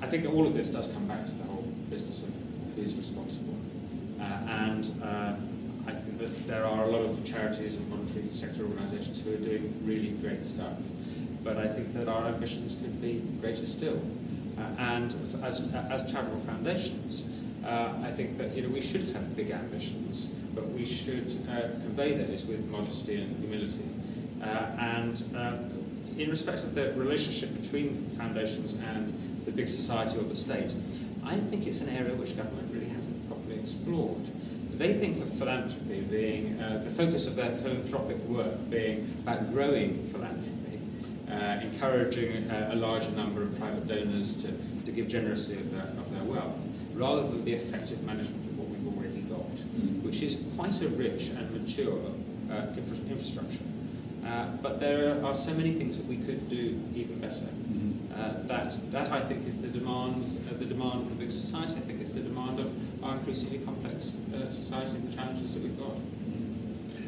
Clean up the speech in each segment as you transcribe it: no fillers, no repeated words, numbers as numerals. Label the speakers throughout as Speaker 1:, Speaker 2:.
Speaker 1: I think all of this does come back to the whole business of who's responsible. And I think that there are a lot of charities and voluntary sector organisations who are doing really great stuff. But I think that our ambitions could be greater still. And as charitable foundations, I think that we should have big ambitions, but we should convey those with modesty and humility. In respect of the relationship between foundations and the big society or the state, I think it's an area which government really hasn't properly explored. They think of philanthropy being, the focus of their philanthropic work being about growing philanthropy, encouraging a larger number of private donors to give generously of their wealth, rather than the effective management of what we've already got, which is quite a rich and mature infrastructure. But there are so many things that we could do even better. That I think is the demand of the big society. I think it's the demand of our increasingly complex society and the challenges that we've got.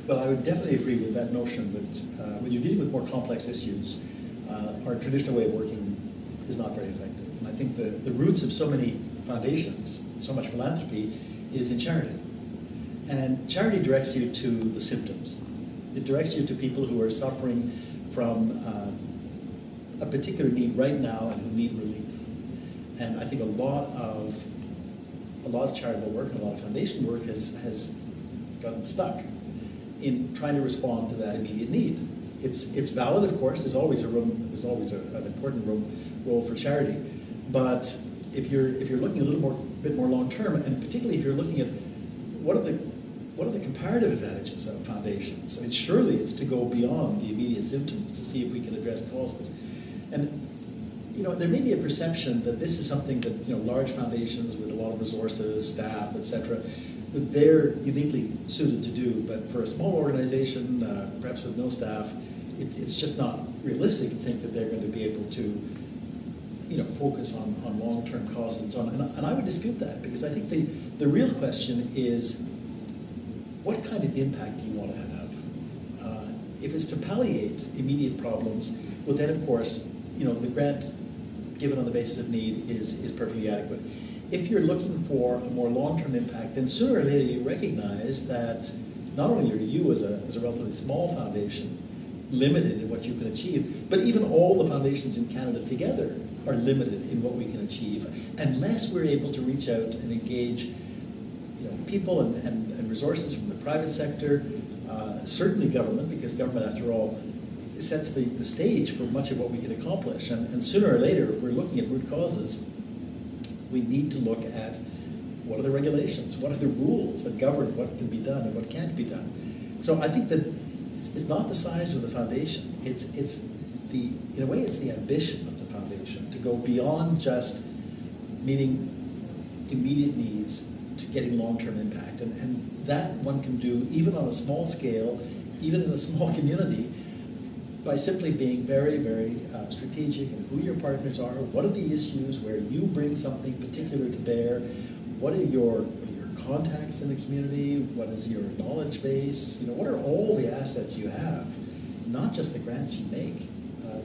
Speaker 2: Well, I would definitely agree with that notion that when you're dealing with more complex issues, our traditional way of working is not very effective. And I think the roots of so many foundations, so much philanthropy, is in charity. And charity directs you to the symptoms. It directs you to people who are suffering from a particular need right now and who need relief. And I think a lot of charitable work and a lot of foundation work has gotten stuck in trying to respond to that immediate need. It's valid, of course. There's always an important role for charity. But if you're looking a bit more long term, and particularly if you're looking at what are the comparative advantages of foundations? I mean, surely it's to go beyond the immediate symptoms to see if we can address causes. And there may be a perception that this is something that large foundations with a lot of resources, staff, etc., that they're uniquely suited to do. But for a small organization, perhaps with no staff, it's just not realistic to think that they're going to be able to focus on long-term causes and so on. And I would dispute that, because I think the real question is, what kind of impact do you want to have? If it's to palliate immediate problems, well then of course, the grant given on the basis of need is perfectly adequate. If you're looking for a more long-term impact, then sooner or later you recognize that not only are you as a relatively small foundation limited in what you can achieve, but even all the foundations in Canada together are limited in what we can achieve unless we're able to reach out and engage people and resources from the private sector, certainly government, because government, after all, sets the stage for much of what we can accomplish. And sooner or later, if we're looking at root causes, we need to look at what are the regulations, what are the rules that govern what can be done and what can't be done. So I think that it's not the size of the foundation, in a way it's the ambition of the foundation to go beyond just meeting immediate needs to getting long-term impact. And that one can do even on a small scale, even in a small community, by simply being very, very strategic in who your partners are, what are the issues where you bring something particular to bear, what are your contacts in the community, what is your knowledge base, what are all the assets you have, not just the grants you make.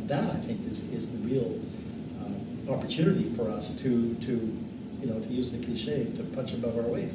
Speaker 2: That, I think, is the real opportunity for us to use the cliche, to punch above our weight.